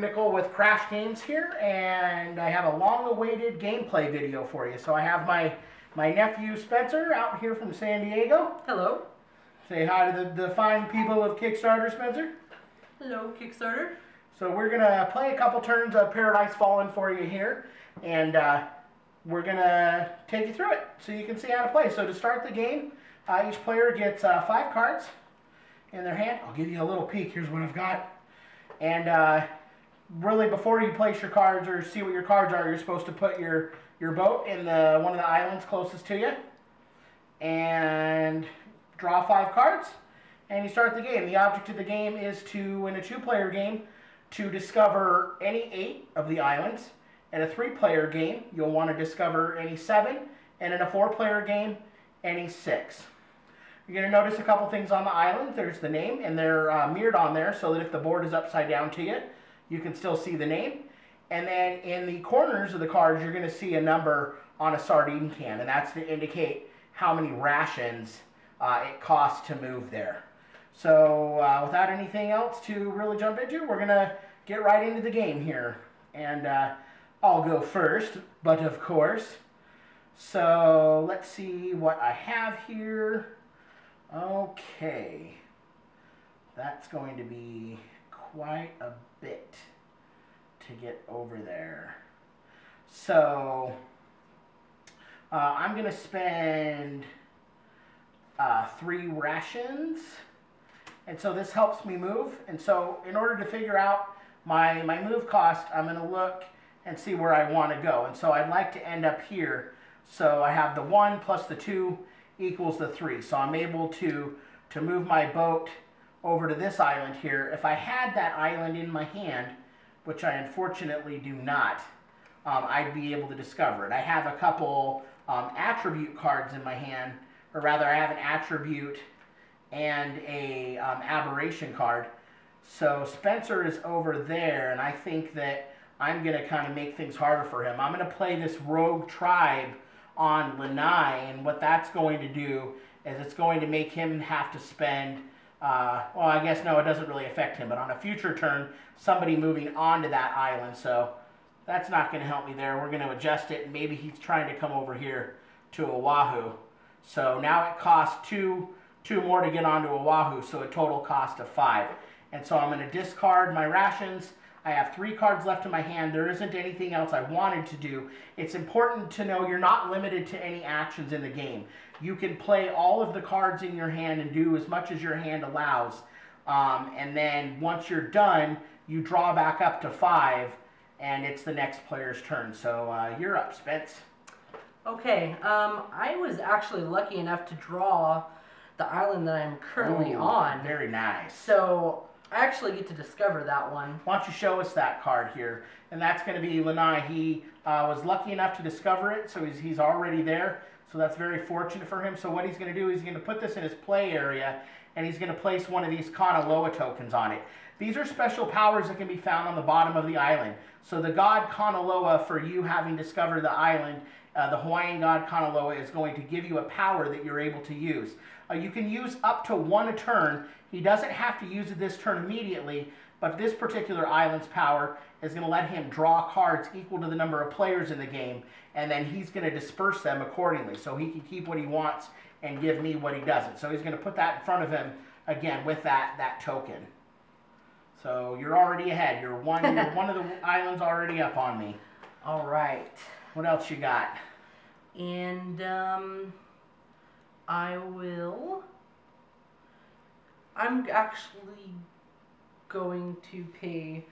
Nickel with Crash Games here, and I have a long-awaited gameplay video for you. So I have my nephew Spencer out here from San Diego. Hello. Say hi to the fine people of Kickstarter, Spencer. Hello, Kickstarter. So we're going to play a couple turns of Paradise Fallen for you here, and we're going to take you through it so you can see how to play. So to start the game, each player gets 5 cards in their hand. I'll give you a little peek. Here's what I've got. And really, before you place your cards or see what your cards are, you're supposed to put your boat in one of the islands closest to you and draw 5 cards, and you start the game. The object of the game is to, in a 2-player game, to discover any 8 of the islands. In a 3-player game, you'll want to discover any 7, and in a 4-player game, any 6. You're going to notice a couple things on the island. There's the name, and they're mirrored on there so that if the board is upside down to you, you can still see the name. And then in the corners of the cards, you're going to see a number on a sardine can, and that's to indicate how many rations it costs to move there. So without anything else to really jump into, we're going to get right into the game here. And I'll go first, but of course. So let's see what I have here. Okay, that's going to be quite a bit to get over there. So I'm going to spend 3 rations, and so this helps me move. And so in order to figure out my move cost, I'm going to look and see where I want to go. And so I'd like to end up here. So I have the 1 plus the 2 equals the 3. So I'm able to move my boat over to this island here. If I had that island in my hand, which I unfortunately do not, I'd be able to discover it. I have a couple attribute cards in my hand, or rather I have an attribute and a aberration card. So Spencer is over there, and I think that I'm going to kind of make things harder for him. I'm going to play this rogue tribe on Lanai, and what that's going to do is it's going to make him have to spend, well, I guess no, it doesn't really affect him, but on a future turn, somebody moving onto that island, so that's not going to help me there. We're going to adjust it, and maybe he's trying to come over here to Oahu. So now it costs 2 more to get onto Oahu, so a total cost of 5. And so I'm going to discard my rations. I have 3 cards left in my hand. There isn't anything else I wanted to do. It's important to know you're not limited to any actions in the game. You can play all of the cards in your hand and do as much as your hand allows. And then once you're done, you draw back up to 5, and it's the next player's turn. So you're up, Spence. Okay, I was actually lucky enough to draw the island that I'm currently on. Very nice. So I actually get to discover that one. Why don't you show us that card here? And that's going to be Lanai. He was lucky enough to discover it, so he's already there. So that's very fortunate for him. So what he's going to do is he's going to put this in his play area, and he's going to place one of these Kanaloa tokens on it. These are special powers that can be found on the bottom of the island. So the god Kanaloa, for you having discovered the island, the Hawaiian god Kanaloa is going to give you a power that you're able to use. You can use up to 1 a turn. He doesn't have to use it this turn immediately, but this particular island's power is going to let him draw cards equal to the number of players in the game, and then he's going to disperse them accordingly. So he can keep what he wants and give me what he doesn't. So he's going to put that in front of him, again, with that token. So you're already ahead. You're one of the islands already up on me. All right. What else you got? And I'm actually going to pay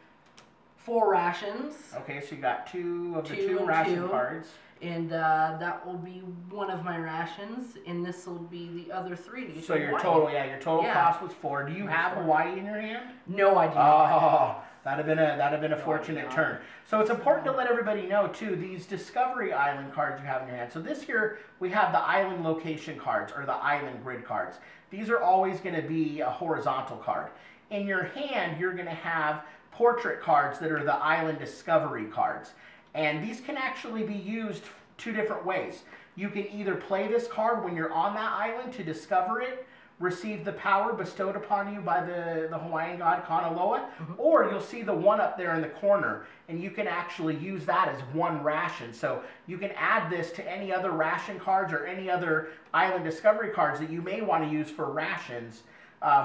4 rations. Okay, so you got 2 of the 2 ration cards. And that will be one of my rations, and this will be the other 3. So your total, your total cost was 4. Do you have Hawaii in your hand? No, I do not. Oh, that'd have been a fortunate turn. So it's important to let everybody know too, these Discovery Island cards you have in your hand. So this here, we have the island location cards, or the island grid cards. These are always going to be a horizontal card. In your hand, you're going to have portrait cards that are the island discovery cards. And these can actually be used 2 different ways. You can either play this card when you're on that island to discover it, receive the power bestowed upon you by the Hawaiian god Kanaloa, or you'll see the one up there in the corner, and you can actually use that as one ration. So you can add this to any other ration cards or any other island discovery cards that you may want to use for rations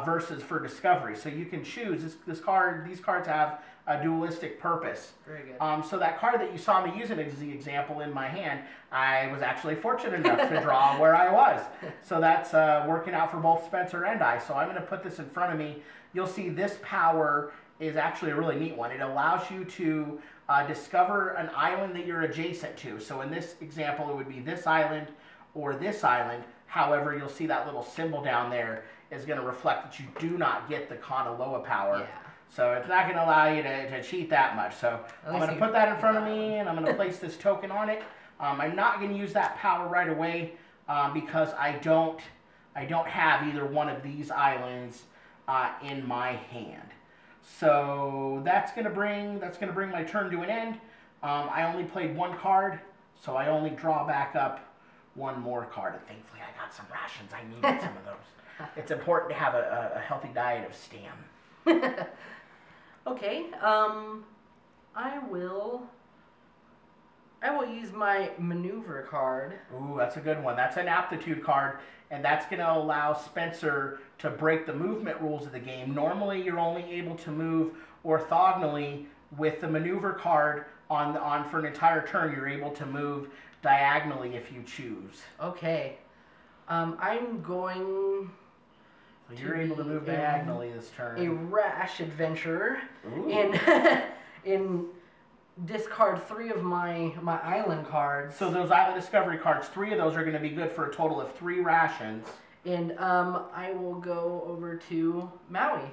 versus for discovery. So you can choose. These cards have a dualistic purpose. Very good. So that card that you saw me using as the example in my hand, I was actually fortunate enough to draw where I was. So that's working out for both Spencer and I. So I'm going to put this in front of me. You'll see this power is actually a really neat one. It allows you to discover an island that you're adjacent to. So in this example, it would be this island or this island. However, you'll see that little symbol down there is going to reflect that you do not get the Kanaloa power. Yeah. So it's not going to allow you to cheat that much. So I'm going to put that in front of me, and I'm going to place this token on it. I'm not going to use that power right away because I don't have either one of these islands in my hand. So that's going to bring my turn to an end. I only played one card, so I only draw back up one more card. And thankfully, I got some rations. I needed some of those. It's important to have a healthy diet of stam. Okay, I will use my maneuver card. Ooh, that's a good one. That's an aptitude card, and that's going to allow Spencer to break the movement rules of the game. Normally, you're only able to move orthogonally. With the maneuver card on for an entire turn, you're able to move diagonally if you choose. Okay, I'm going. So you're able to move diagonally this turn. A rash adventurer. Ooh. In discard 3 of my island cards. So those island discovery cards, 3 of those are going to be good for a total of 3 rations. And I will go over to Maui.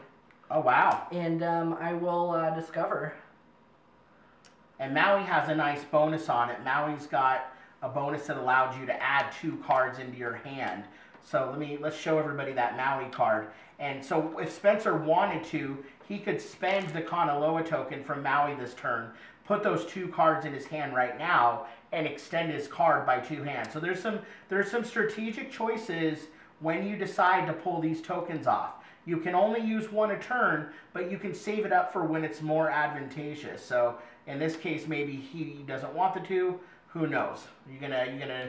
Oh wow! And I will discover. And Maui has a nice bonus on it. Maui's got a bonus that allows you to add 2 cards into your hand. So let's show everybody that Maui card. And so if Spencer wanted to, he could spend the Kanaloa token from Maui this turn, put those 2 cards in his hand right now, and extend his card by 2 hands. So there's some strategic choices when you decide to pull these tokens off. You can only use 1 a turn, but you can save it up for when it's more advantageous. So in this case, maybe he doesn't want the 2. Who knows? Are you gonna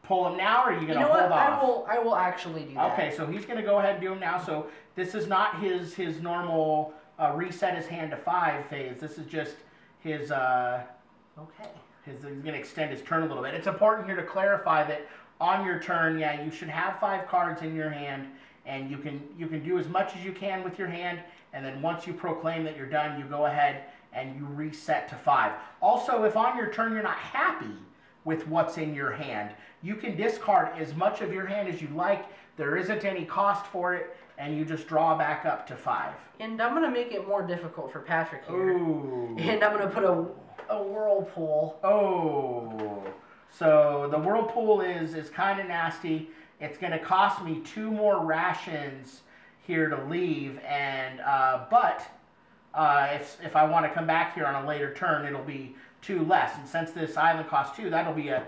pull him now, or are you going to hold off? I will actually do that. Okay, so he's going to go ahead and do him now. So this is not his normal reset his hand to 5 phase. This is just his he's going to extend his turn a little bit. It's important here to clarify that on your turn, yeah, you should have 5 cards in your hand, and you can do as much as you can with your hand, and then once you proclaim that you're done, you go ahead and you reset to 5. Also, if on your turn you're not happy with what's in your hand, you can discard as much of your hand as you like. There isn't any cost for it, and you just draw back up to 5. And I'm going to make it more difficult for Patrick here. Ooh. And I'm going to put a whirlpool. Oh. So the whirlpool is kind of nasty. It's going to cost me 2 more rations here to leave, and but if I want to come back here on a later turn, it'll be 2 less. And since this island costs 2, that'll be a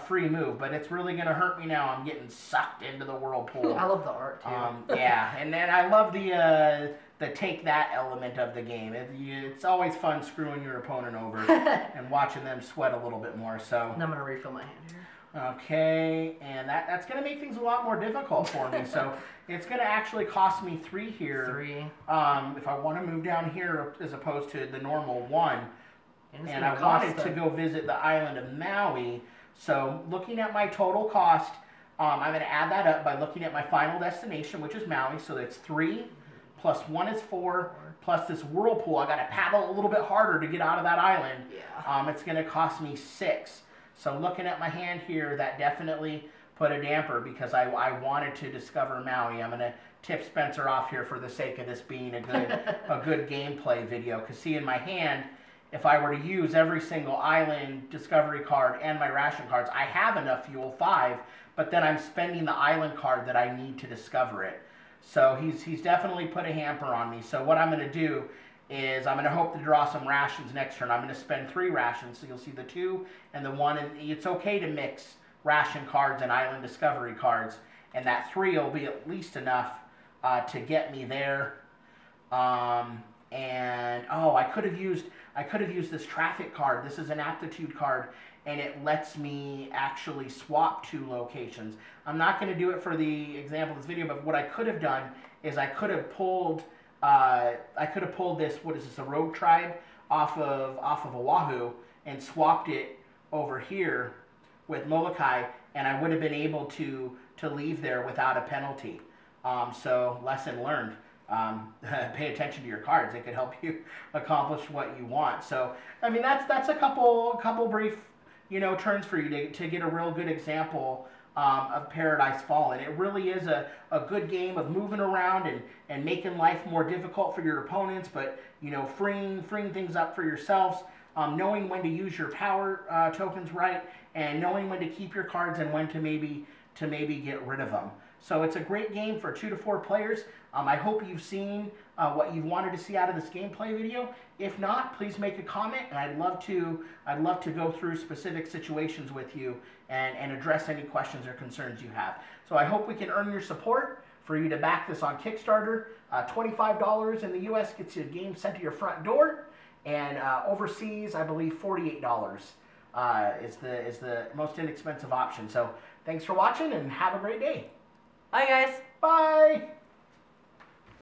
free move. But it's really going to hurt me now. I'm getting sucked into the whirlpool. I love the art, too. Yeah, and then I love the take that element of the game. It's always fun screwing your opponent over and watching them sweat a little bit more. So and I'm going to refill my hand here. Okay, and that's going to make things a lot more difficult for me. So it's going to actually cost me 3 here. 3. If I want to move down here as opposed to the normal 1. And I wanted to go visit the island of Maui. So looking at my total cost, I'm going to add that up by looking at my final destination, which is Maui. So that's 3, plus 1 is 4, plus this whirlpool. I got to paddle a little bit harder to get out of that island. Yeah. It's going to cost me 6. So looking at my hand here, that definitely put a damper because I wanted to discover Maui. I'm going to tip Spencer off here for the sake of this being a good gameplay video. Because see, in my hand, if I were to use every single island discovery card and my ration cards, I have enough fuel 5, but then I'm spending the island card that I need to discover it. So he's definitely put a hamper on me. So what I'm going to do is I'm going to hope to draw some rations next turn. I'm going to spend 3 rations, so you'll see the 2 and the 1. And it's okay to mix ration cards and island discovery cards. and that 3 will be at least enough to get me there. And oh, I could have used this traffic card. This is an aptitude card, and it lets me actually swap 2 locations. I'm not going to do it for the example of this video, but what I could have done is I could have pulled this, what is this, a rogue tribe off of Oahu, and swapped it over here with Molokai, and I would have been able to leave there without a penalty. So lesson learned. Pay attention to your cards. It could help you accomplish what you want. So I mean, that's a couple brief, you know, turns for you to get a real good example of Paradise Fallen. It really is a good game of moving around and making life more difficult for your opponents, but you know, freeing things up for yourselves, knowing when to use your power tokens right, and knowing when to keep your cards and when to maybe get rid of them. So it's a great game for 2 to 4 players. I hope you've seen what you wanted to see out of this gameplay video. If not, please make a comment, and I'd love to go through specific situations with you and address any questions or concerns you have. So I hope we can earn your support for you to back this on Kickstarter. $25 in the US gets you a game sent to your front door, and overseas, I believe $48 is the most inexpensive option. So thanks for watching, and have a great day. Bye, guys. Bye.